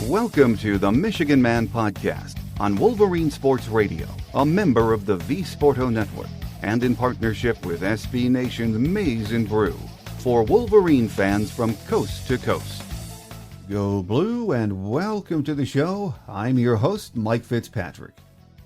Welcome to the Michigan Man Podcast on Wolverine Sports Radio, a member of the V Sporto Network, and in partnership with SB Nation's Maize and Brew, for Wolverine fans from coast to coast. Go Blue and welcome to the show. I'm your host, Mike Fitzpatrick.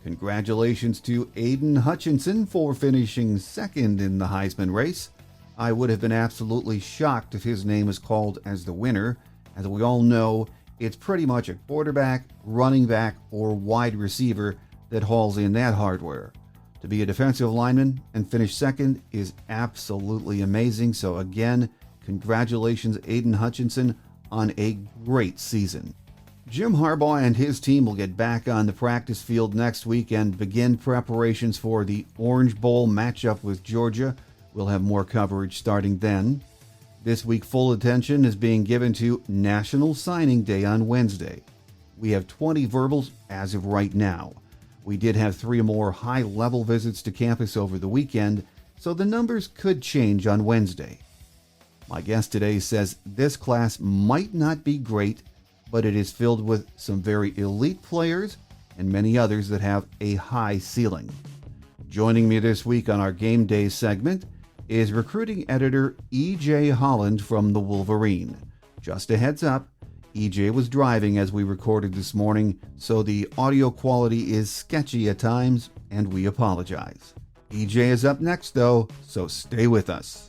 Congratulations to Aiden Hutchinson for finishing second in the Heisman race. I would have been absolutely shocked if his name was called as the winner. As we all know, it's pretty much a quarterback, running back, or wide receiver that hauls in that hardware. To be a defensive lineman and finish second is absolutely amazing. So again, congratulations, Aiden Hutchinson, on a great season. Jim Harbaugh and his team will get back on the practice field next week and begin preparations for the Orange Bowl matchup with Georgia. We'll have more coverage starting then. This week, full attention is being given to National Signing Day on Wednesday. We have 20 verbals as of right now. We did have 3 more high-level visits to campus over the weekend, so the numbers could change on Wednesday. My guest today says this class might not be great, but it is filled with some very elite players and many others that have a high ceiling. Joining me this week on our Game Day segment is recruiting editor EJ Holland from the Wolverine. Just a heads up, EJ was driving as we recorded this morning, so the audio quality is sketchy at times, and we apologize. EJ is up next though, so stay with us.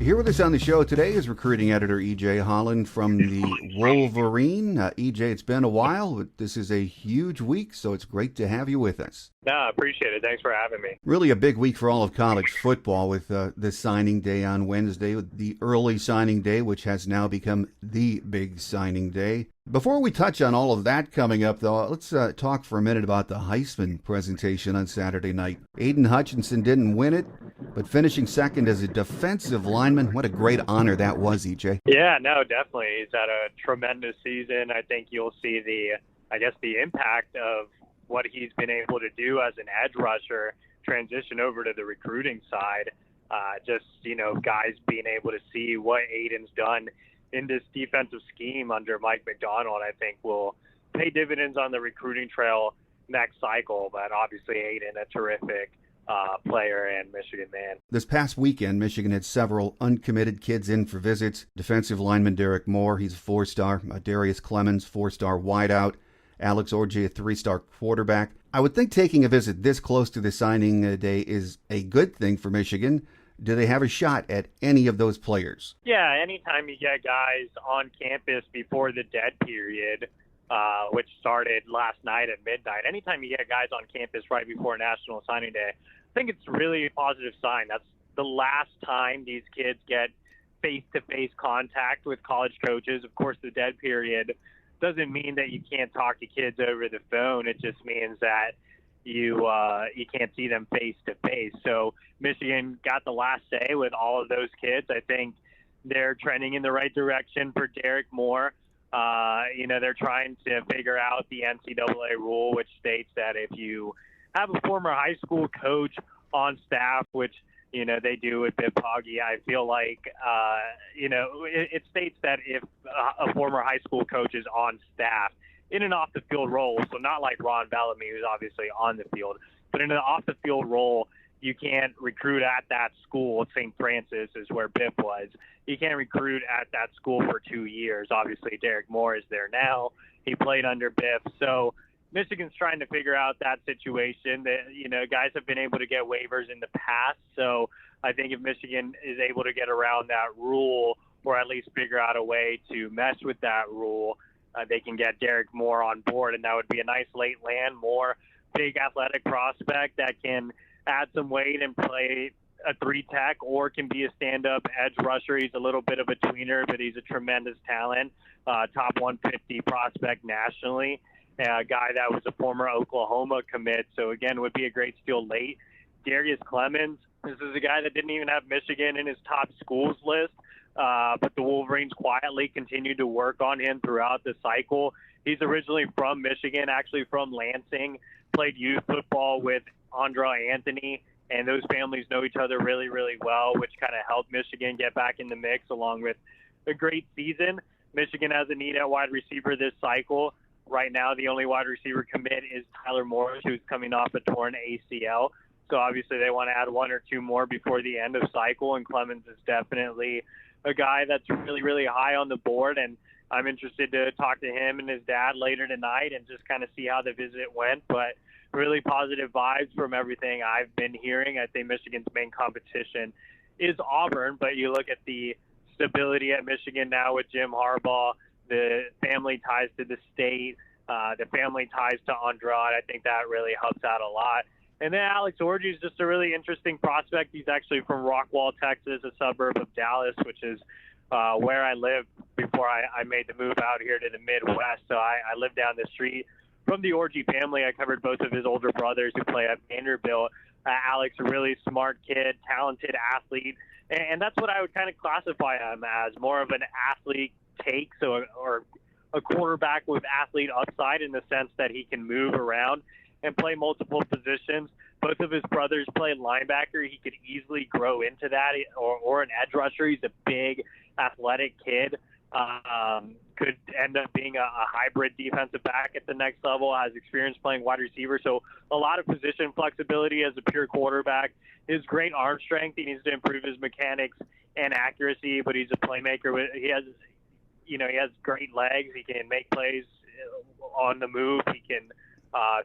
Here with us on the show today is recruiting editor EJ Holland from the Wolverine. EJ, it's been a while, but this is a huge week, so it's great to have you with us. No, I appreciate it. Thanks for having me. Really a big week for all of college football with the signing day on Wednesday, with the early signing day, which has now become the big signing day. Before we touch on all of that coming up, though, let's talk for a minute about the Heisman presentation on Saturday night. Aiden Hutchinson didn't win it, but finishing second as a defensive lineman, what a great honor that was, EJ. Yeah, no, definitely. He's had a tremendous season. I think you'll see the impact of what he's been able to do as an edge rusher transition over to the recruiting side. Guys being able to see what Aiden's done in this defensive scheme under Mike McDonald, I think will pay dividends on the recruiting trail next cycle. But obviously Aiden, a terrific player and Michigan man. This past weekend, Michigan had several uncommitted kids in for visits. Defensive lineman Derek Moore, he's a 4-star. Darius Clemens, 4-star wideout. Alex Orji, a 3-star quarterback. I would think taking a visit this close to the signing day is a good thing for Michigan. Do they have a shot at any of those players? Yeah, anytime you get guys on campus before the dead period, which started last night at midnight, anytime you get guys on campus right before National Signing Day, I think it's really a positive sign. That's the last time these kids get face-to-face contact with college coaches. Of course, the dead period doesn't mean that you can't talk to kids over the phone. It just means that you can't see them face to face. So Michigan got the last say with all of those kids. I think they're trending in the right direction for Derek Moore. They're trying to figure out the NCAA rule, which states that if you have a former high school coach on staff, which they do with Biff Poggi, I feel like it states that if a former high school coach is on staff in an off-the-field role, so not like Ron Bellamy, who's obviously on the field, but in an off-the-field role, you can't recruit at that school. St. Francis is where Biff was. You can't recruit at that school for 2 years. Obviously, Derek Moore is there now. He played under Biff. So Michigan's trying to figure out that situation. Guys have been able to get waivers in the past. So I think if Michigan is able to get around that rule or at least figure out a way to mess with that rule, they can get Derek Moore on board, and that would be a nice late land. Moore, big athletic prospect that can add some weight and play a 3-tech or can be a stand-up edge rusher. He's a little bit of a tweener, but he's a tremendous talent, top 150 prospect nationally. a guy that was a former Oklahoma commit, so again would be a great steal late. Darius Clemens, this is a guy that didn't even have Michigan in his top schools list, but the Wolverines quietly continued to work on him throughout the cycle. He's originally from Michigan, actually from Lansing, played youth football with Andra Anthony, and those families know each other really, really well, which kind of helped Michigan get back in the mix along with a great season. Michigan has a need at wide receiver this cycle. Right now, the only wide receiver commit is Tyler Morris, who's coming off a torn ACL. So obviously they want to add one or two more before the end of cycle, and Clemens is definitely a guy that's really, really high on the board, and I'm interested to talk to him and his dad later tonight and just kind of see how the visit went. But really positive vibes from everything I've been hearing. I think Michigan's main competition is Auburn, but you look at the stability at Michigan now with Jim Harbaugh, the family ties to the state, the family ties to Andrade. I think that really helps out a lot. And then Alex Orji is just a really interesting prospect. He's actually from Rockwall, Texas, a suburb of Dallas, which is where I lived before I made the move out here to the Midwest. So I lived down the street from the Orji family. I covered both of his older brothers who play at Vanderbilt. Alex, a really smart kid, talented athlete. And that's what I would kind of classify him as, more of an athlete take, or a quarterback with athlete upside in the sense that he can move around and play multiple positions. Both of his brothers play linebacker. He could easily grow into that, or an edge rusher. He's a big, athletic kid. Could end up being a hybrid defensive back at the next level, has experience playing wide receiver. So a lot of position flexibility as a pure quarterback. His great arm strength, he needs to improve his mechanics and accuracy, but he's a playmaker. He has great legs. He can make plays on the move. He can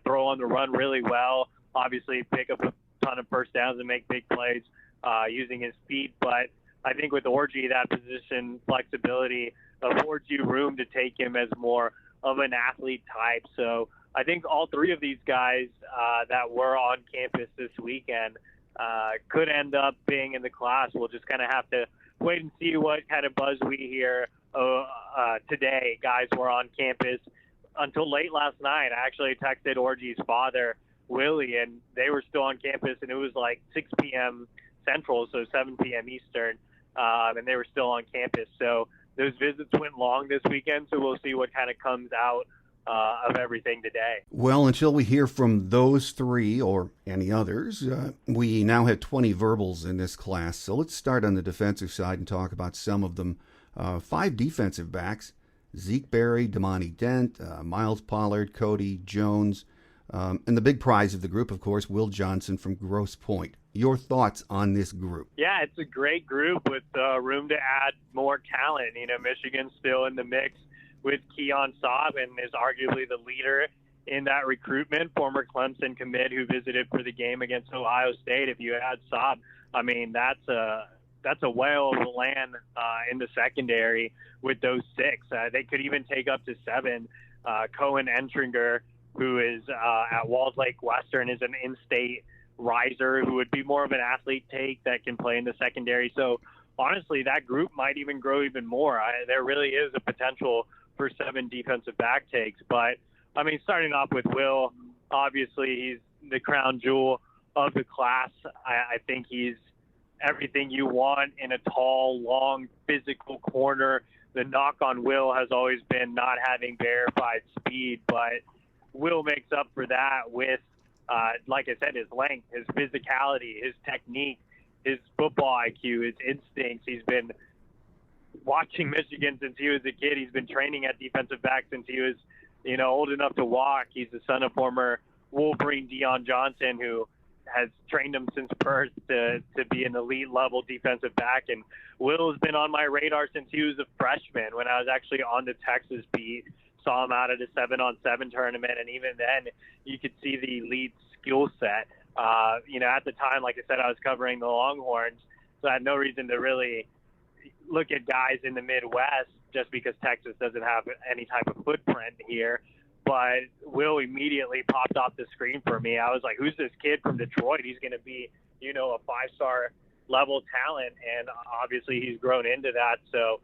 throw on the run really well. Obviously, pick up a ton of first downs and make big plays using his feet. But I think with Orji, that position flexibility affords you room to take him as more of an athlete type. So I think all three of these guys that were on campus this weekend could end up being in the class. We'll just kind of have to wait and see what kind of buzz we hear today. Guys were on campus until late last night. I actually texted Orji's father, Willie, and they were still on campus, and it was like 6 p.m. Central, so 7 p.m. Eastern, and they were still on campus. So those visits went long this weekend, so we'll see what kind of comes out of everything today. Well, until we hear from those three or any others, we now have 20 verbals in this class. So let's start on the defensive side and talk about some of them. 5 defensive backs: Zeke Berry, Damani Dent, Miles Pollard, Cody Jones, and the big prize of the group, of course, Will Johnson from Grosse Pointe. Your thoughts on this group? Yeah, it's a great group with room to add more talent. Michigan's still in the mix with Keon Saab and is arguably the leader in that recruitment. Former Clemson commit who visited for the game against Ohio State. If you add Saab, I mean, that's a whale of a land in the secondary with those 6. They could even take up to 7. Cohen Entringer, who is at Walls Lake Western, is an in-state riser who would be more of an athlete take that can play in the secondary. So honestly, that group might even grow even more. There really is a potential for 7 defensive back takes. But, I mean, starting off with Will, obviously he's the crown jewel of the class. I think he's everything you want in a tall, long, physical corner. The knock on Will has always been not having verified speed, but Will makes up for that with, like I said, his length, his physicality, his technique, his football IQ, his instincts. He's been watching Michigan since he was a kid. He's been training at defensive back since he was, old enough to walk. He's the son of former Wolverine Deion Johnson, who has trained him since birth to be an elite level defensive back. And Will has been on my radar since he was a freshman when I was actually on the Texas beat. Saw him out at a 7-on-7 tournament, and even then you could see the elite skill set. At the time, like I said, I was covering the Longhorns, so I had no reason to really look at guys in the Midwest just because Texas doesn't have any type of footprint here. But Will immediately popped off the screen for me. I was like, who's this kid from Detroit? He's going to be, a 5-star level talent, and obviously he's grown into that. So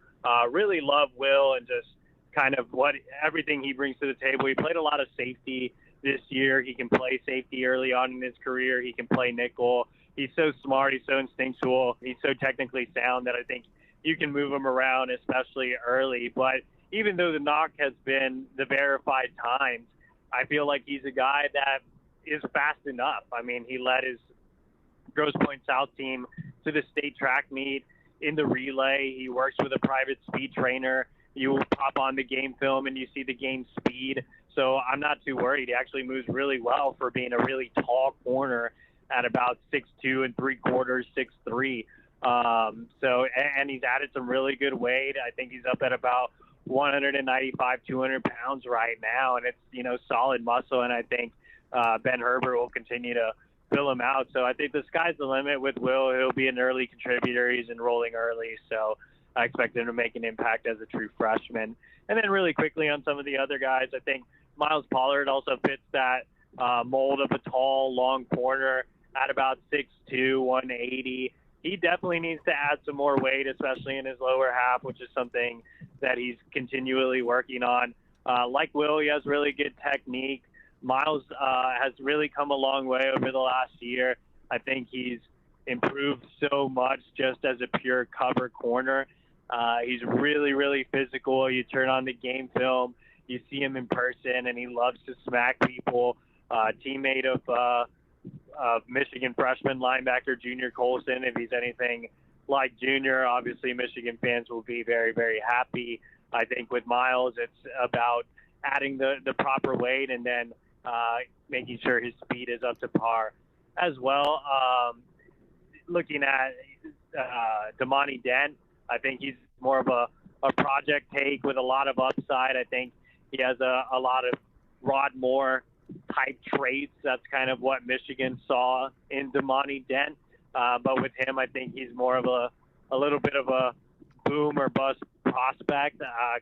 really love Will and just kind of everything he brings to the table. He played a lot of safety this year. He can play safety early on in his career. He can play nickel. He's so smart. He's so instinctual. He's so technically sound that I think you can move him around, especially early. But even though the knock has been the verified times, I feel like he's a guy that is fast enough. I mean, he led his Grosse Pointe South team to the state track meet in the relay. He works with a private speed trainer. You pop on the game film and you see the game speed. So I'm not too worried. He actually moves really well for being a really tall corner at about 6'2" and 3/4, 6'3". And he's added some really good weight. I think he's up at about 195, 200 pounds right now, and it's, solid muscle. And I think Ben Herbert will continue to fill him out. So I think the sky's the limit with Will. He'll be an early contributor. He's enrolling early, so I expect him to make an impact as a true freshman. And then really quickly on some of the other guys, I think Miles Pollard also fits that mold of a tall, long corner at about 6'2", 180. He definitely needs to add some more weight, especially in his lower half, which is something that he's continually working on. Like Will, he has really good technique. Miles has really come a long way over the last year. I think he's improved so much just as a pure cover corner. He's really, really physical. You turn on the game film, you see him in person, and he loves to smack people. Teammate of Michigan freshman linebacker Junior Colson. If he's anything like Junior, obviously Michigan fans will be very, very happy. I think with Miles, it's about adding the proper weight and then making sure his speed is up to par as well. Looking at Damani Dent, I think he's more of a project take with a lot of upside. I think he has a lot of Rod Moore type traits. That's kind of what Michigan saw in Damani Dent. But with him, I think he's more of a little bit of a boom or bust prospect.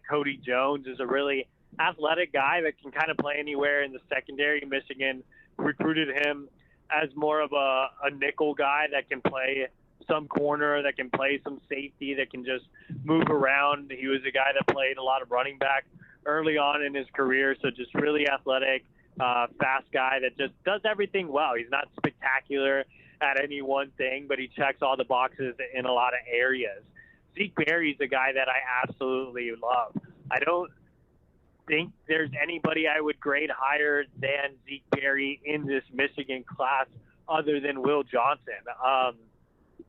Cody Jones is a really athletic guy that can kind of play anywhere in the secondary. Michigan recruited him as more of a nickel guy that can play some corner, that can play some safety, that can just move around. He was a guy that played a lot of running back early on in his career, so just really athletic, fast guy that just does everything well. He's not spectacular at any one thing, but he checks all the boxes in a lot of areas. Zeke Berry's a guy that I absolutely love. I don't think there's anybody I would grade higher than Zeke Berry in this Michigan class other than Will Johnson.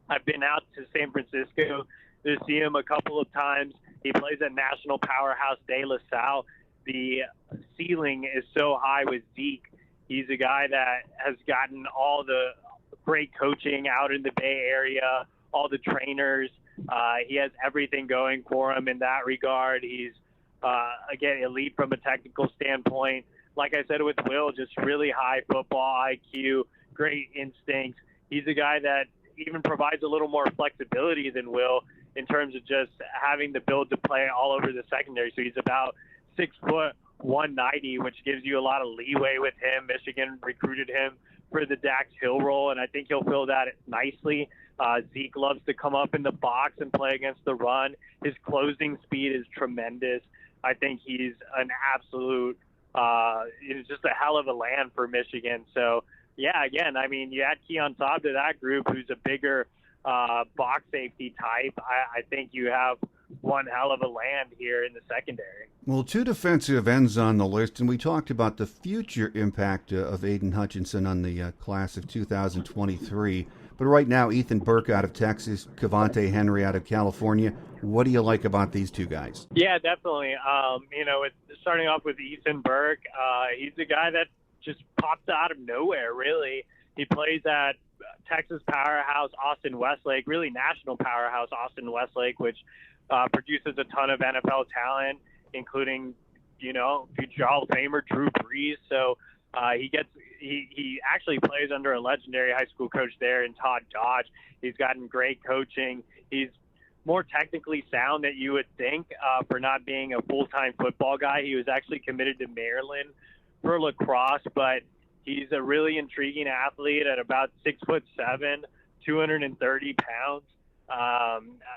I've been out to San Francisco to see him a couple of times. He plays at National Powerhouse De La Salle. The ceiling is so high with Zeke. He's a guy that has gotten all the great coaching out in the Bay Area, all the trainers. He has everything going for him in that regard. He's, again, elite from a technical standpoint. Like I said with Will, just really high football IQ, great instincts. He's a guy that even provides a little more flexibility than Will in terms of just having the build to play all over the secondary. So he's about 6 foot 190, which gives you a lot of leeway with him. Michigan recruited him for the Dax Hill role, and I think he'll fill that nicely. Zeke loves to come up in the box and play against the run. His closing speed is tremendous. I think he's an absolute it's just a hell of a land for Michigan. So, yeah, again, I mean, you add Keon Saab to that group, who's a bigger box safety type. I think you have one hell of a land here in the secondary. Well, 2 defensive ends on the list, and we talked about the future impact of Aiden Hutchinson on the class of 2023. But right now, Ethan Burke out of Texas, Cavante Henry out of California. What do you like about these two guys? Yeah, definitely. Starting off with Ethan Burke, he's a guy that just pops out of nowhere, really. He plays at Texas powerhouse Austin Westlake, really national powerhouse Austin Westlake, which produces a ton of NFL talent, including, future Hall of Famer Drew Brees. So he actually plays under a legendary high school coach there in Todd Dodge. He's gotten great coaching. He's more technically sound than you would think for not being a full-time football guy. He was actually committed to Maryland for lacrosse, but he's a really intriguing athlete at about 6'7", 230 pounds.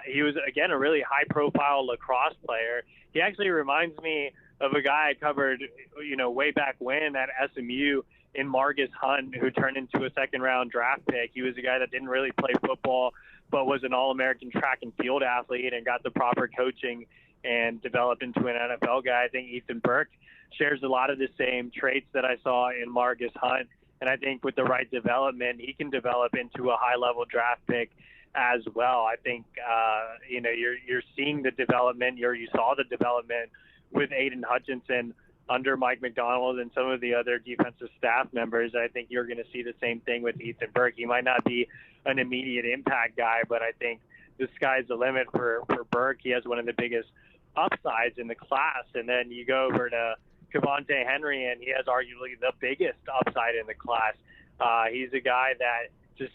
He was, again, a really high-profile lacrosse player. He actually reminds me of a guy I covered, way back when at SMU in Margus Hunt, who turned into a second-round draft pick. He was a guy that didn't really play football, but was an All-American track and field athlete and got the proper coaching and developed into an NFL guy. I think Ethan Burke shares a lot of the same traits that I saw in Margus Hunt. And I think with the right development, he can develop into a high-level draft pick as well. I think, you're seeing the development, you saw the development with Aiden Hutchinson under Mike McDonald and some of the other defensive staff members. I think you're going to see the same thing with Ethan Burke. He might not be an immediate impact guy, but I think the sky's the limit for Burke. He has one of the biggest upsides in the class. And then you go over to Cavante Henry, and he has arguably the biggest upside in the class. He's a guy that just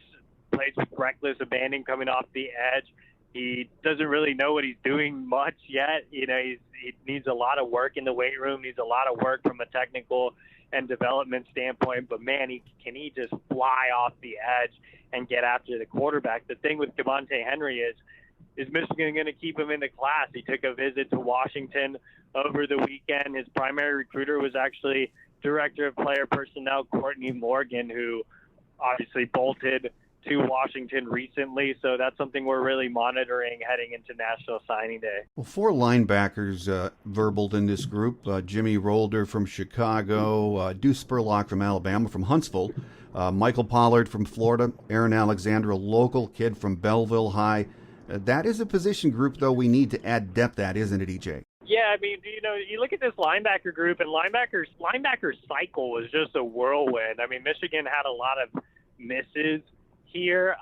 plays with reckless abandon coming off the edge. He doesn't really know what he's doing much yet. He needs a lot of work in the weight room, needs a lot of work from a technical and development standpoint. But, man, he just fly off the edge and get after the quarterback. The thing with Cavante Henry is Michigan going to keep him in the class? He took a visit to Washington over the weekend. His primary recruiter was actually Director of Player Personnel Courtney Morgan, who obviously bolted to Washington recently. So that's something we're really monitoring heading into National Signing Day. Well, 4 linebackers verbaled in this group. Jimmy Rolder from Chicago, Deuce Spurlock from Alabama, from Huntsville, Michael Pollard from Florida, Aaron Alexander, a local kid from Belleville High. That is a position group, though, we need to add depth at, isn't it, EJ? Yeah, I mean, you look at this linebacker group, and linebacker cycle was just a whirlwind. I mean, Michigan had a lot of misses here.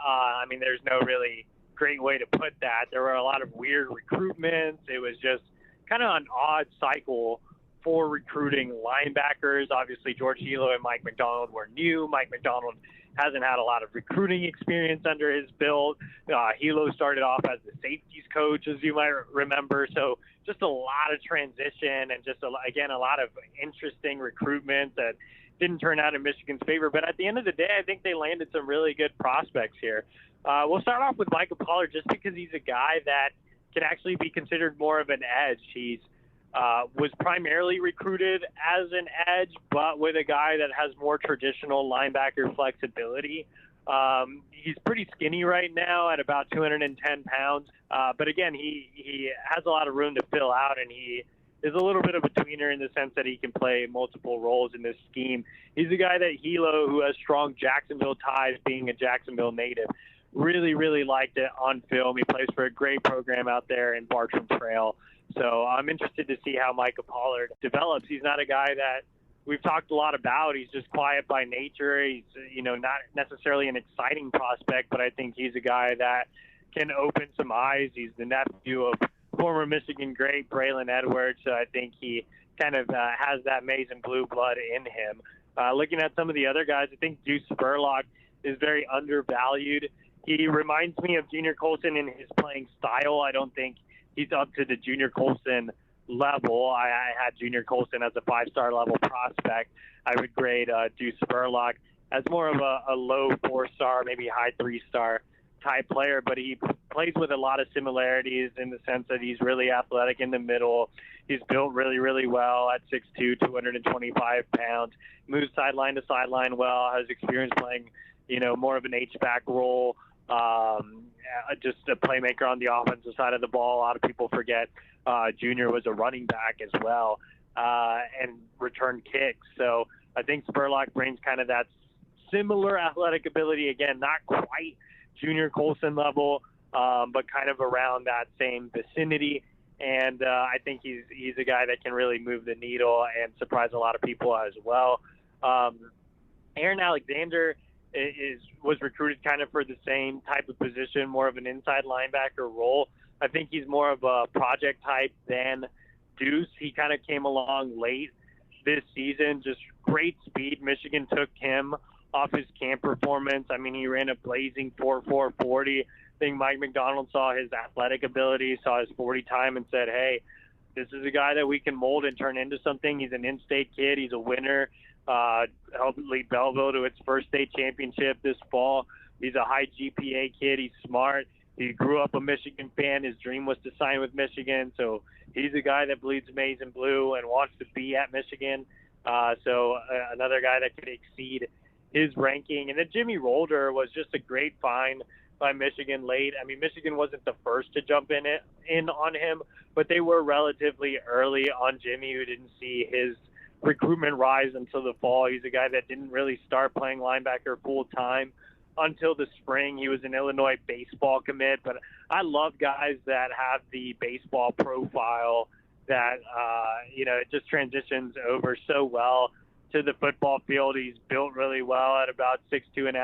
There's no really great way to put that. There were a lot of weird recruitments. It was just kind of an odd cycle for recruiting linebackers. Obviously, George Hilo and Mike McDonald were new. Mike McDonald hasn't had a lot of recruiting experience under his belt. Hilo started off as the safeties coach, as you might remember. So just a lot of transition and just, a lot of interesting recruitment that didn't turn out in Michigan's favor. But at the end of the day, I think they landed some really good prospects here. We'll start off with Michael Pollard just because he's a guy that can actually be considered more of an edge. He's was primarily recruited as an edge, but with a guy that has more traditional linebacker flexibility. He's pretty skinny right now at about 210 pounds. But again, he has a lot of room to fill out, and he is a little bit of a tweener in the sense that he can play multiple roles in this scheme. He's a guy that Hilo, who has strong Jacksonville ties, being a Jacksonville native, really, really liked it on film. He plays for a great program out there in Bartram Trail. So I'm interested to see how Michael Pollard develops. He's not a guy that we've talked a lot about. He's just quiet by nature. He's, not necessarily an exciting prospect, but I think he's a guy that can open some eyes. He's the nephew of former Michigan great Braylon Edwards, so I think he kind of has that maize and blue blood in him. Looking at some of the other guys, I think Deuce Spurlock is very undervalued. He reminds me of Junior Colson in his playing style. I don't think he's up to the Junior Colson level. I had Junior Colson as a 5-star level prospect. I would grade Deuce Spurlock as more of a low 4-star, maybe high 3-star type player, but he plays with a lot of similarities in the sense that he's really athletic in the middle. He's built really, really well at 6'2", 225 pounds, moves sideline to sideline well, has experience playing, more of an H-back role, just a playmaker on the offensive side of the ball. A lot of people forget Junior was a running back as well and returned kicks. So I think Spurlock brings kind of that similar athletic ability. Again, not quite Junior Colson level, but kind of around that same vicinity. And I think he's a guy that can really move the needle and surprise a lot of people as well. Aaron Alexander was recruited kind of for the same type of position, more of an inside linebacker role. I think he's more of a project type than Deuce. He kind of came along late this season, just great speed. Michigan took him off his camp performance. I mean, he ran a blazing 4.40. I think Mike McDonald saw his athletic ability, saw his 40 time, and said, hey, this is a guy that we can mold and turn into something. He's an in-state kid. He's a winner. Helped lead Belleville to its first state championship this fall. He's a high GPA kid. He's smart. He grew up a Michigan fan. His dream was to sign with Michigan, so he's a guy that bleeds maize and blue and wants to be at Michigan. Another guy that could exceed his ranking. And then Jimmy Rolder was just a great find by Michigan late. I mean, Michigan wasn't the first to jump in on him, but they were relatively early on Jimmy, who didn't see his recruitment rise until the fall. He's a guy that didn't really start playing linebacker full time until the spring. He was an Illinois baseball commit, but I love guys that have the baseball profile that, it just transitions over so well to the football field. He's built really well at about 6'2.5",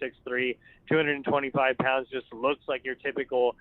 6'3", 225 pounds, just looks like your typical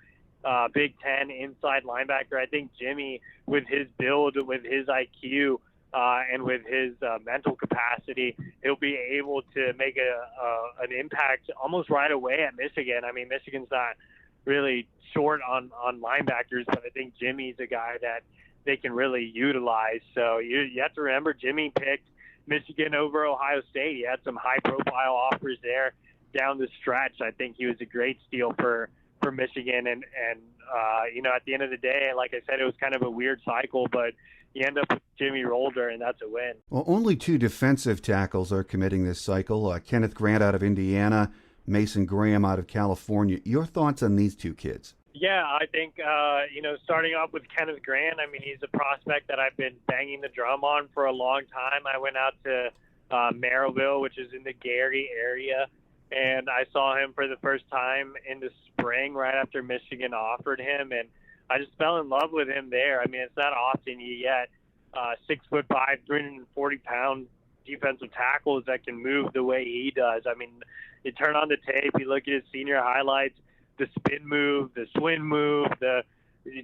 Big Ten inside linebacker. I think Jimmy, with his build, with his IQ, and with his mental capacity, he'll be able to make an impact almost right away at Michigan. I mean, Michigan's not really short on linebackers, but I think Jimmy's a guy that they can really utilize. So you have to remember, Jimmy picked Michigan over Ohio State. He had some high-profile offers there down the stretch. I think he was a great steal for Michigan. And at the end of the day, like I said, it was kind of a weird cycle, but you end up with Jimmy Rolder, and that's a win. Well, only 2 defensive tackles are committing this cycle. Kenneth Grant out of Indiana, Mason Graham out of California. Your thoughts on these 2 kids? Yeah, I think, starting off with Kenneth Grant, I mean, he's a prospect that I've been banging the drum on for a long time. I went out to Merrillville, which is in the Gary area, and I saw him for the first time in the spring right after Michigan offered him, and I just fell in love with him there. I mean, it's not often you get 6'5", 340-pound defensive tackles that can move the way he does. I mean, you turn on the tape, you look at his senior highlights, the spin move, the swing move,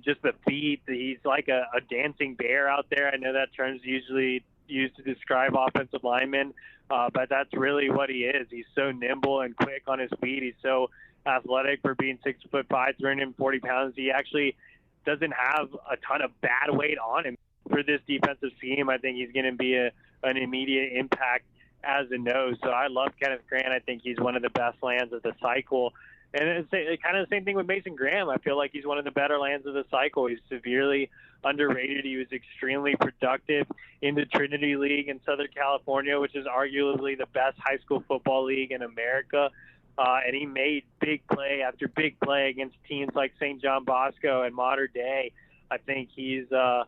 just the feet. He's like a dancing bear out there. I know that term's usually used to describe offensive linemen, but that's really what he is. He's so nimble and quick on his feet. He's so athletic for being 6'5", 340 pounds. He actually doesn't have a ton of bad weight on him. For this defensive scheme, I think he's going to be an immediate impact as a nose. So I love Kenneth Grant. I think he's one of the best lands of the cycle. And it's kind of the same thing with Mason Graham. I feel like he's one of the better lands of the cycle. He's severely underrated. He was extremely productive in the Trinity League in Southern California, which is arguably the best high school football league in America. And he made big play after big play against teams like St. John Bosco and Mater Dei. I think he's a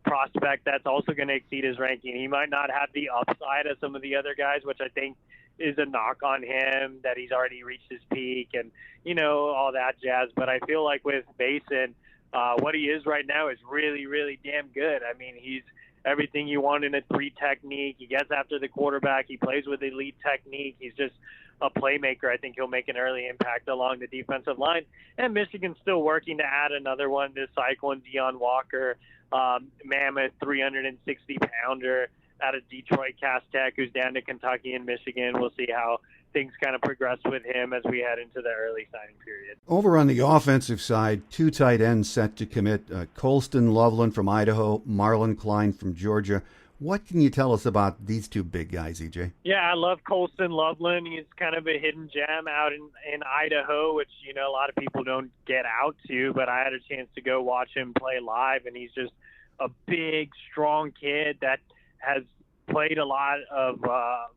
prospect that's also going to exceed his ranking. He might not have the upside of some of the other guys, which I think is a knock on him, that he's already reached his peak and, all that jazz. But I feel like with Mason, what he is right now is really, really damn good. I mean, he's everything you want in a 3 technique. He gets after the quarterback. He plays with elite technique. He's just a playmaker. I think he'll make an early impact along the defensive line. And Michigan's still working to add another one this cycle in Deion Walker, mammoth 360-pounder out of Detroit Cass Tech, who's down to Kentucky and Michigan. We'll see how things kind of progress with him as we head into the early signing period. Over on the offensive side, 2 tight ends set to commit. Colston Loveland from Idaho, Marlon Klein from Georgia. What can you tell us about these 2 big guys, EJ? Yeah, I love Colston Loveland. He's kind of a hidden gem out in Idaho, which, a lot of people don't get out to, but I had a chance to go watch him play live, and he's just a big, strong kid that has played a lot of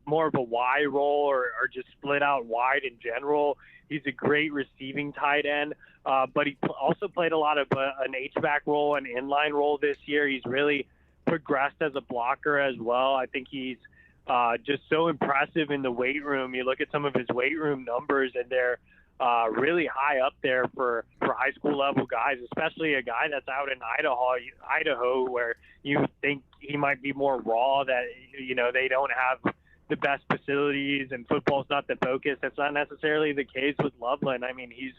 more of a Y role or just split out wide in general. He's a great receiving tight end, but he also played a lot of an H-back role, an inline role this year. He's really progressed as a blocker as well. I think he's just so impressive in the weight room. You look at some of his weight room numbers, and they're really high up there for high school level guys, especially a guy that's out in Idaho, where you think he might be more raw, that, they don't have the best facilities and football's not the focus. That's not necessarily the case with Loveland. I mean, he's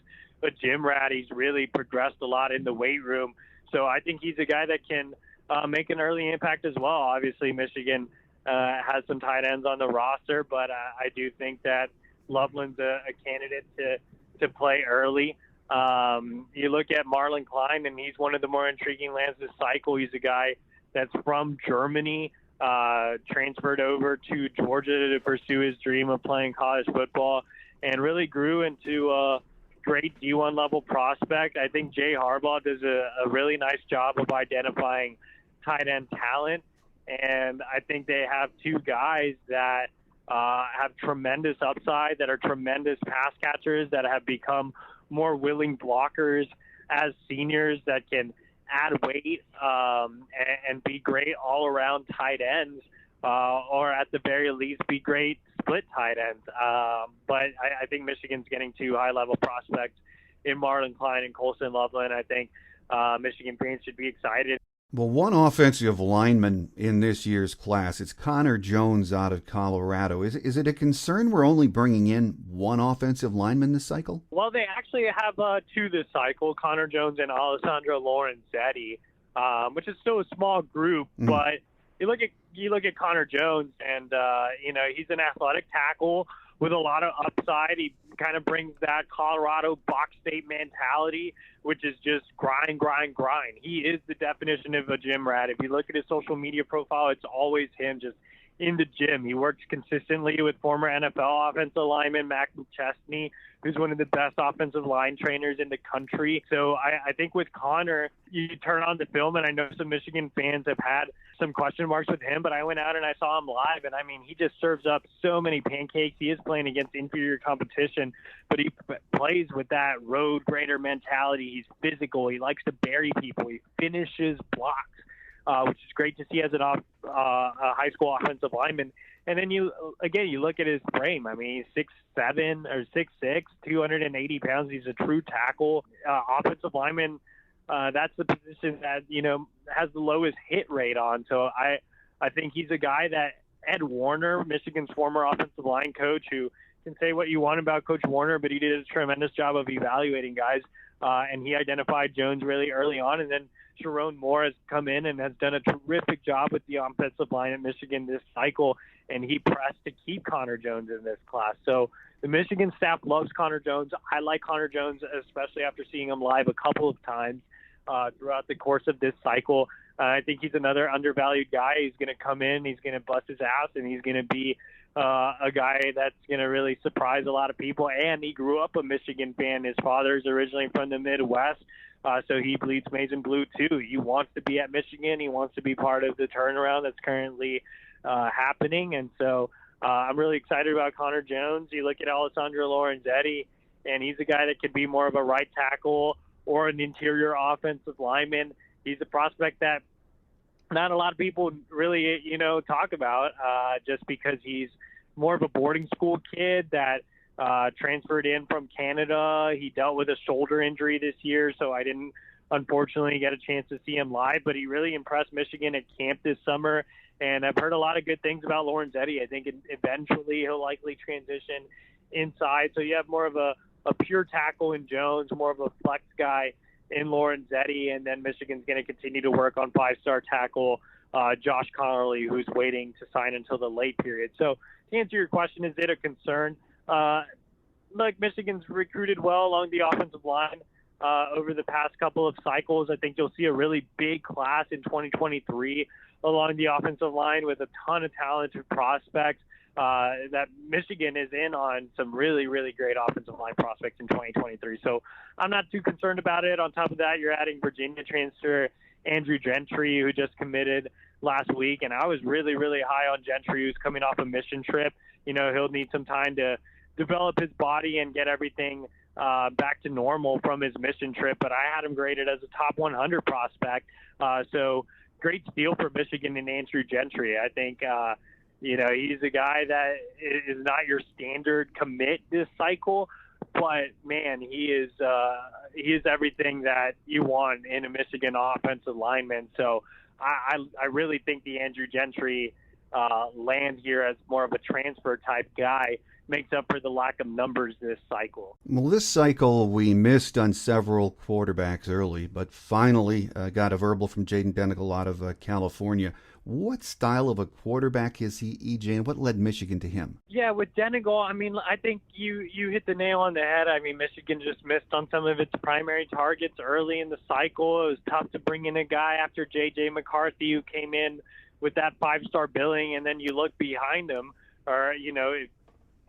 a gym rat. He's really progressed a lot in the weight room. So I think he's a guy that can make an early impact as well. Obviously, Michigan has some tight ends on the roster, but I do think that Loveland's a candidate to play early. You look at Marlon Klein, and he's one of the more intriguing lands this cycle. He's a guy that's from Germany, transferred over to Georgia to pursue his dream of playing college football, and really grew into great D1 level prospect. I think Jay Harbaugh does a really nice job of identifying tight end talent, and I think they have two guys that have tremendous upside, that are tremendous pass catchers, that have become more willing blockers as seniors, that can add weight and be great all-around tight ends, or at the very least be great split tight ends. But I think Michigan's getting two high-level prospects in Marlon Klein and Colson Loveland. I think Michigan fans should be excited. Well, one offensive lineman in this year's class, it's Connor Jones out of Colorado. Is it a concern we're only bringing in one offensive lineman this cycle? Well, they actually have two this cycle, Connor Jones and Alessandro Lorenzetti, which is still a small group, but you look at Connor Jones, and he's an athletic tackle with a lot of upside. He kind of brings that Colorado box state mentality, which is just grind. He is the definition of a gym rat. If you look at his social media profile, it's always him just in the gym. He works consistently with former NFL offensive lineman Mac McChesney, who's one of the best offensive line trainers in the country. So I think with Connor, you turn on the film, and I know some Michigan fans have had some question marks with him, but I went out and I saw him live, and I mean, he just serves up so many pancakes. He is playing against inferior competition, but he plays with that road grader mentality. He's physical. He likes to bury people. He finishes blocks. Which is great to see as a high school offensive lineman. And then you look at his frame. I mean, he's 6'7" or 6'6", 280 pounds. He's a true tackle. Offensive lineman, that's the position that, has the lowest hit rate on. So I think he's a guy that Ed Warner, Michigan's former offensive line coach, who can say what you want about Coach Warner, but he did a tremendous job of evaluating guys. And he identified Jones really early on, and then Sharon Moore has come in and has done a terrific job with the offensive line at Michigan this cycle, and he pressed to keep Connor Jones in this class. So the Michigan staff loves Connor Jones. I like Connor Jones, especially after seeing him live a couple of times throughout the course of this cycle. I think he's another undervalued guy. He's going to come in, he's going to bust his ass, and he's going to be a guy that's going to really surprise a lot of people. And he grew up a Michigan fan. His father's originally from the Midwest, so he bleeds maize and blue too. He wants to be at Michigan. He wants to be part of the turnaround that's currently happening. And so I'm really excited about Connor Jones. You look at Alessandro Lorenzetti, and he's a guy that could be more of a right tackle or an interior offensive lineman. He's a prospect that not a lot of people really, talk about just because he's more of a boarding school kid that transferred in from Canada. He dealt with a shoulder injury this year, so I didn't, unfortunately, get a chance to see him live, but he really impressed Michigan at camp this summer, and I've heard a lot of good things about Lorenzetti. I think eventually he'll likely transition inside, so you have more of a pure tackle in Jones, more of a flex guy in Lorenzetti, and then Michigan's going to continue to work on five-star tackle Josh Connolly, who's waiting to sign until the late period. So to answer your question, is it a concern? Look, Michigan's recruited well along the offensive line over the past couple of cycles. I think you'll see a really big class in 2023 along the offensive line with a ton of talented prospects. That Michigan is in on some really, really great offensive line prospects in 2023. So I'm not too concerned about it. On top of that, you're adding Virginia transfer Andrew Gentry, who just committed last week. And I was really, really high on Gentry, who's coming off a mission trip. He'll need some time to develop his body and get everything back to normal from his mission trip. But I had him graded as a top 100 prospect. So great steal for Michigan and Andrew Gentry. I think, he's a guy that is not your standard commit this cycle, but man, he is everything that you want in a Michigan offensive lineman. So I really think the Andrew Gentry land here as more of a transfer type guy makes up for the lack of numbers this cycle. Well, this cycle we missed on several quarterbacks early, but finally got a verbal from Jaden Denigal out of California. What style of a quarterback is he, EJ, and what led Michigan to him? Yeah, with Denigal, I think you hit the nail on the head. Michigan just missed on some of its primary targets early in the cycle. It was tough to bring in a guy after J.J. McCarthy, who came in with that five-star billing, and then you look behind him, or, if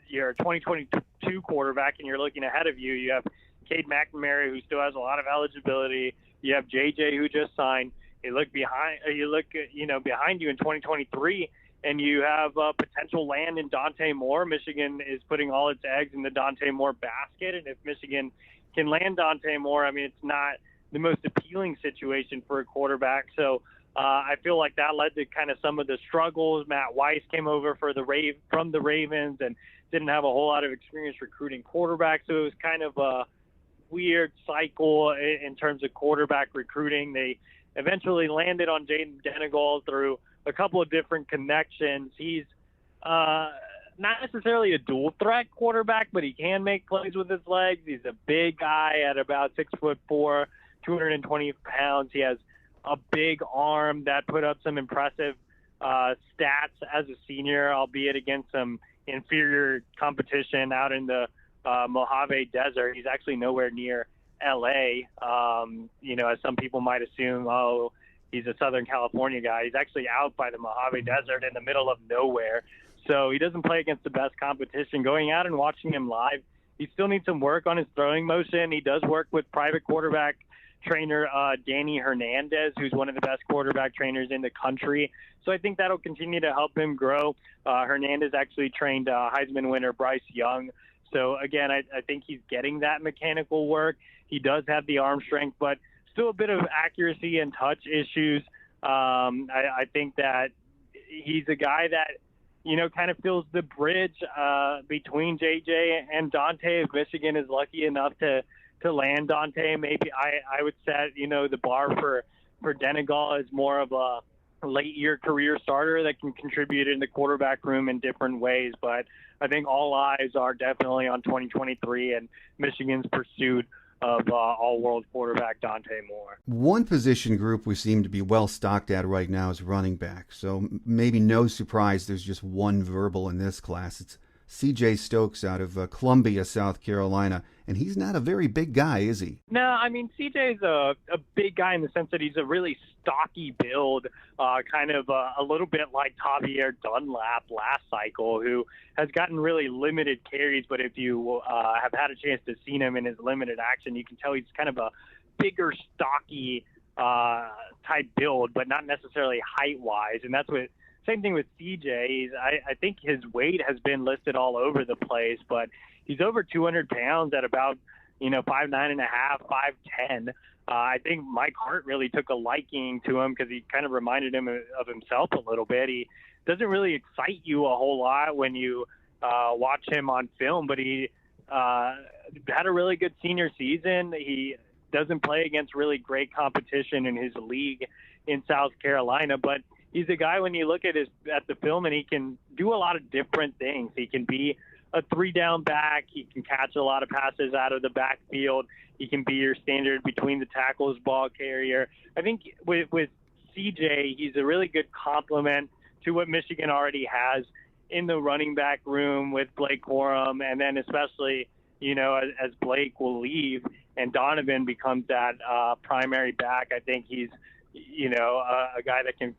you're a 2022 quarterback and you're looking ahead of you, you have Cade McNamara, who still has a lot of eligibility. You have JJ, who just signed. You look behind you in 2023, and you have potential land in Dante Moore. Michigan is putting all its eggs in the Dante Moore basket, and if Michigan can land Dante Moore, I mean, it's not the most appealing situation for a quarterback. So I feel like that led to kind of some of the struggles. Matt Weiss came over from the Ravens and didn't have a whole lot of experience recruiting quarterbacks, so it was kind of a weird cycle in terms of quarterback recruiting. They eventually landed on Jaden Denegal through a couple of different connections. He's not necessarily a dual threat quarterback, but he can make plays with his legs. He's a big guy at about 6'4", 220 pounds. He has a big arm that put up some impressive stats as a senior, albeit against some inferior competition out in the Mojave Desert. He's actually nowhere near L.A., as some people might assume, he's a Southern California guy. He's actually out by the Mojave Desert in the middle of nowhere. So he doesn't play against the best competition. Going out and watching him live, he still needs some work on his throwing motion. He does work with private quarterback trainer Danny Hernandez, who's one of the best quarterback trainers in the country. So I think that'll continue to help him grow. Hernandez actually trained Heisman winner Bryce Young. So, again, I think he's getting that mechanical work. He does have the arm strength, but still a bit of accuracy and touch issues. I think that he's a guy that, kind of fills the bridge between JJ and Dante. If Michigan is lucky enough to land Dante, maybe I would set, the bar for Denegal as more of a late-year career starter that can contribute in the quarterback room in different ways. But I think all eyes are definitely on 2023 and Michigan's pursuit of all-world quarterback Dante Moore. One position group we seem to be well stocked at right now is running back. So maybe no surprise there's just one verbal in this class. It's CJ Stokes out of Columbia, South Carolina. And he's not a very big guy, is he? No, I mean, CJ's a big guy in the sense that he's a really stocky build, kind of a little bit like Javier Dunlap last cycle, who has gotten really limited carries. But if you have had a chance to see him in his limited action, you can tell he's kind of a bigger, stocky type build, but not necessarily height-wise. And that's what same thing with CJ. I think his weight has been listed all over the place, but he's over 200 pounds at about, 5'9.5", 5'10". I think Mike Hart really took a liking to him because he kind of reminded him of himself a little bit. He doesn't really excite you a whole lot when you watch him on film, but he had a really good senior season. He doesn't play against really great competition in his league in South Carolina, but he's a guy when you look at the film, and he can do a lot of different things. He can be a 3-down back. He can catch a lot of passes out of the backfield. He can be your standard between the tackles ball carrier. I think with CJ, he's a really good complement to what Michigan already has in the running back room with Blake Corum, and then especially, as Blake will leave and Donovan becomes that primary back, I think he's a guy that can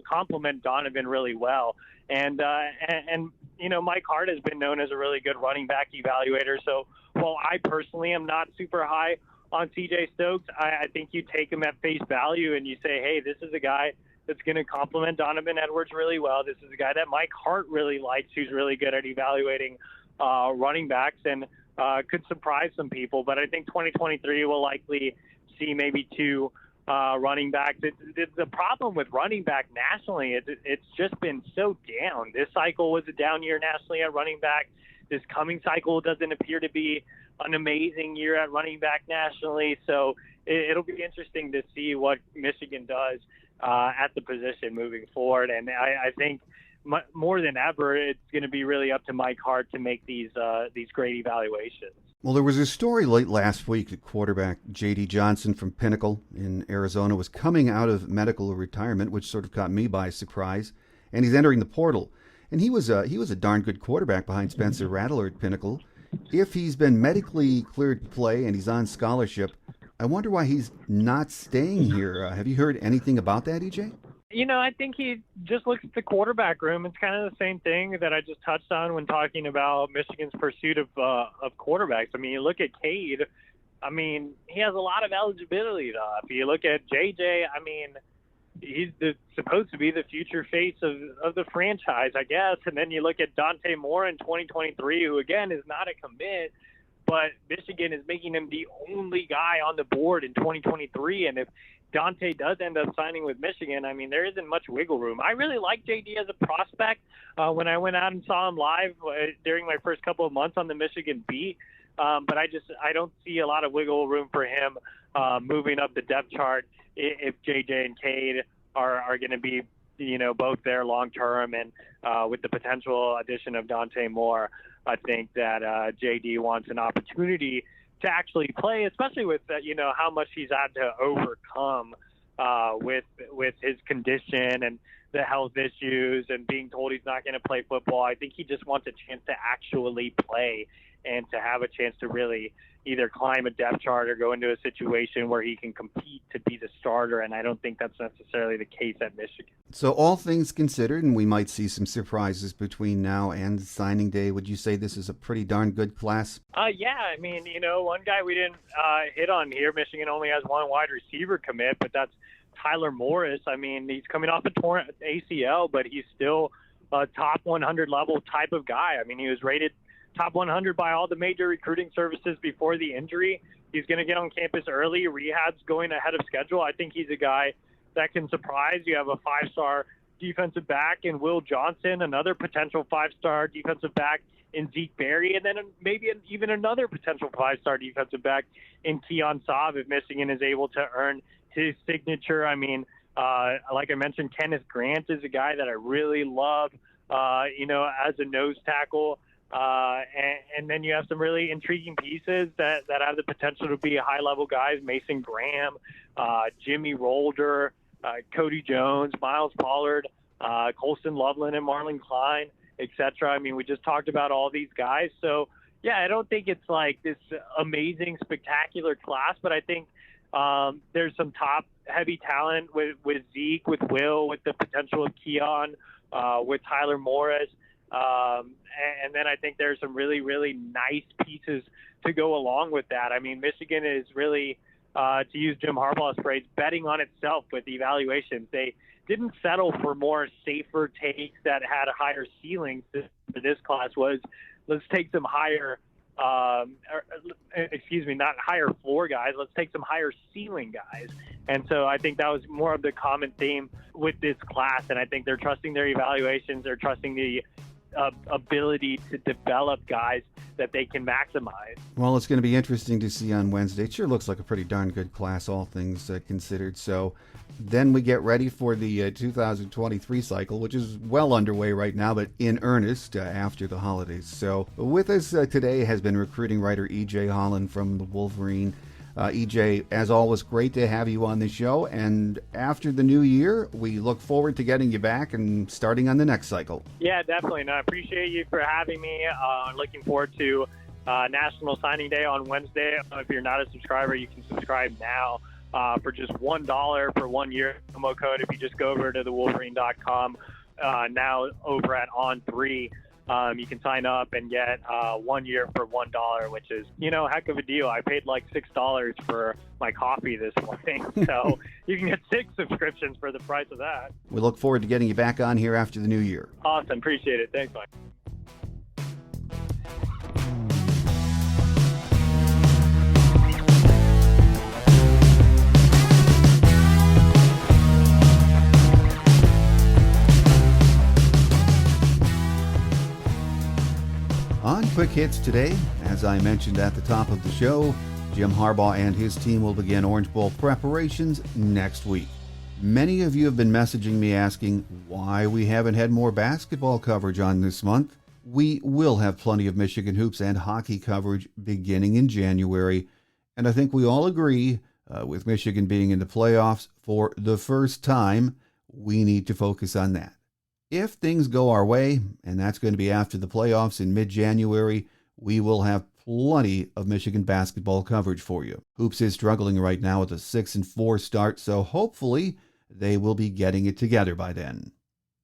complement Donovan really well. And Mike Hart has been known as a really good running back evaluator. So while I personally am not super high on CJ Stokes, I think you take him at face value and you say, hey, this is a guy that's going to complement Donovan Edwards really well. This is a guy that Mike Hart really likes, who's really good at evaluating running backs and could surprise some people. But I think 2023 will likely see maybe two running backs. The problem with running back nationally is it's just been so down. This cycle was a down year nationally at running back. This coming cycle doesn't appear to be an amazing year at running back nationally. So it'll be interesting to see what Michigan does at the position moving forward. And I think more than ever, it's going to be really up to Mike Hart to make these great evaluations. Well, there was a story late last week that quarterback J.D. Johnson from Pinnacle in Arizona was coming out of medical retirement, which sort of caught me by surprise, and he's entering the portal. And he was a darn good quarterback behind Spencer Rattler at Pinnacle. If he's been medically cleared to play and he's on scholarship, I wonder why he's not staying here. Have you heard anything about that, EJ? I think he just looks at the quarterback room. It's kind of the same thing that I just touched on when talking about Michigan's pursuit of quarterbacks. I mean, you look at Cade, I mean, he has a lot of eligibility left. You look at JJ, I mean, he's supposed to be the future face of the franchise, I guess. And then you look at Dante Moore in 2023, who, again, is not a commit, but Michigan is making him the only guy on the board in 2023. And if Dante does end up signing with Michigan, I mean, there isn't much wiggle room. I really like JD as a prospect. When I went out and saw him live during my first couple of months on the Michigan beat, but I don't see a lot of wiggle room for him moving up the depth chart if JJ and Cade are going to be, both there long term, and with the potential addition of Dante Moore, I think that JD wants an opportunity to actually play, especially with how much he's had to overcome with his condition and the health issues and being told he's not going to play football. I think he just wants a chance to actually play and to have a chance to really either climb a depth chart or go into a situation where he can compete to be the starter, and I don't think that's necessarily the case at Michigan. So all things considered, and we might see some surprises between now and signing day, would you say this is a pretty darn good class? Yeah, I mean, one guy we didn't hit on here, Michigan only has one wide receiver commit, but that's Tyler Morris. I mean, he's coming off a torn ACL, but he's still a top 100 level type of guy. I mean, he was rated top 100 by all the major recruiting services before the injury. He's going to get on campus early. Rehab's going ahead of schedule. I think he's a guy that can surprise. You have a 5-star defensive back in Will Johnson, another potential 5-star defensive back in Zeke Berry, and then maybe even another potential 5-star defensive back in Keon Saab if Michigan is able to earn his signature. I mean, like I mentioned, Kenneth Grant is a guy that I really love, as a nose tackle. And then you have some really intriguing pieces that have the potential to be high-level guys: Mason Graham, Jimmy Rolder, Cody Jones, Miles Pollard, Colston Loveland, and Marlon Klein, etc. I mean, we just talked about all these guys. So, yeah, I don't think it's like this amazing, spectacular class, but I think there's some top-heavy talent with Zeke, with Will, with the potential of Keon, with Tyler Morris. And then I think there's some really, really nice pieces to go along with that. I mean, Michigan is really, to use Jim Harbaugh's phrase, betting on itself with evaluations. They didn't settle for more safer takes that had higher ceilings. For this class was, let's take some higher, not higher floor guys. Let's take some higher ceiling guys. And so I think that was more of the common theme with this class. And I think they're trusting their evaluations. They're trusting the ability to develop guys that they can maximize. Well, it's going to be interesting to see on Wednesday. It sure looks like a pretty darn good class, all things considered. So then we get ready for the 2023 cycle, which is well underway right now, but in earnest after the holidays. So with us today has been recruiting writer EJ Holland from the Wolverine. EJ, as always, great to have you on the show. And after the new year, we look forward to getting you back and starting on the next cycle. Yeah, definitely. No, I appreciate you for having me. Looking forward to National Signing Day on Wednesday. If you're not a subscriber, you can subscribe now for just $1 for 1 year promo code. If you just go over to thewolverine.com now over at On3. You can sign up and get 1 year for $1, which is, a heck of a deal. I paid like $6 for my coffee this morning, so you can get 6 subscriptions for the price of that. We look forward to getting you back on here after the new year. Awesome. Appreciate it. Thanks, Mike. On Quick Hits today, as I mentioned at the top of the show, Jim Harbaugh and his team will begin Orange Bowl preparations next week. Many of you have been messaging me asking why we haven't had more basketball coverage on this month. We will have plenty of Michigan hoops and hockey coverage beginning in January, and I think we all agree, with Michigan being in the playoffs for the first time, we need to focus on that. If things go our way, and that's going to be after the playoffs in mid-January, we will have plenty of Michigan basketball coverage for you. Hoops is struggling right now with a 6-4 start, so hopefully they will be getting it together by then.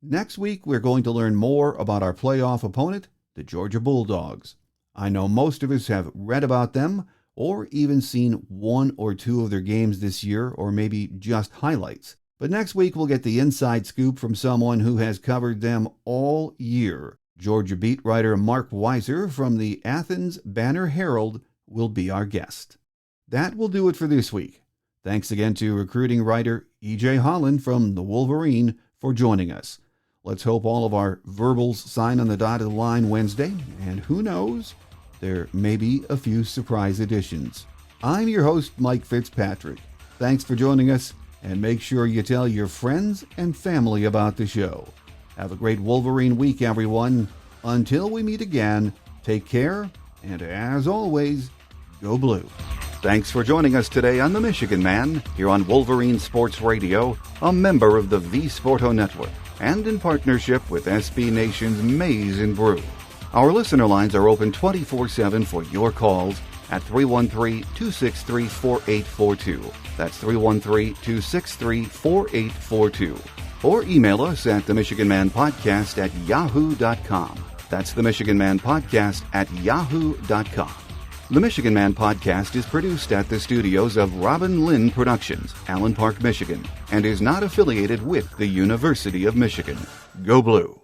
Next week, we're going to learn more about our playoff opponent, the Georgia Bulldogs. I know most of us have read about them or even seen one or two of their games this year, or maybe just highlights. But next week we'll get the inside scoop from someone who has covered them all year. Georgia beat writer Mark Weiser from the Athens Banner-Herald will be our guest. That will do it for this week. Thanks again to recruiting writer EJ Holland from the Wolverine for joining us. Let's hope all of our verbals sign on the dotted line Wednesday, and who knows, there may be a few surprise additions. I'm your host, Mike Fitzpatrick. Thanks for joining us, and make sure you tell your friends and family about the show. Have a great Wolverine week, everyone. Until we meet again, take care, and as always, go blue. Thanks for joining us today on The Michigan Man, here on Wolverine Sports Radio, a member of the V Sporto Network, and in partnership with SB Nation's Maize and Brew. Our listener lines are open 24/7 for your calls at 313-263-4842. That's 313-263-4842. Or email us at themichiganmanpodcast@yahoo.com. That's themichiganmanpodcast@yahoo.com. The Michigan Man Podcast is produced at the studios of Robin Lynn Productions, Allen Park, Michigan, and is not affiliated with the University of Michigan. Go Blue!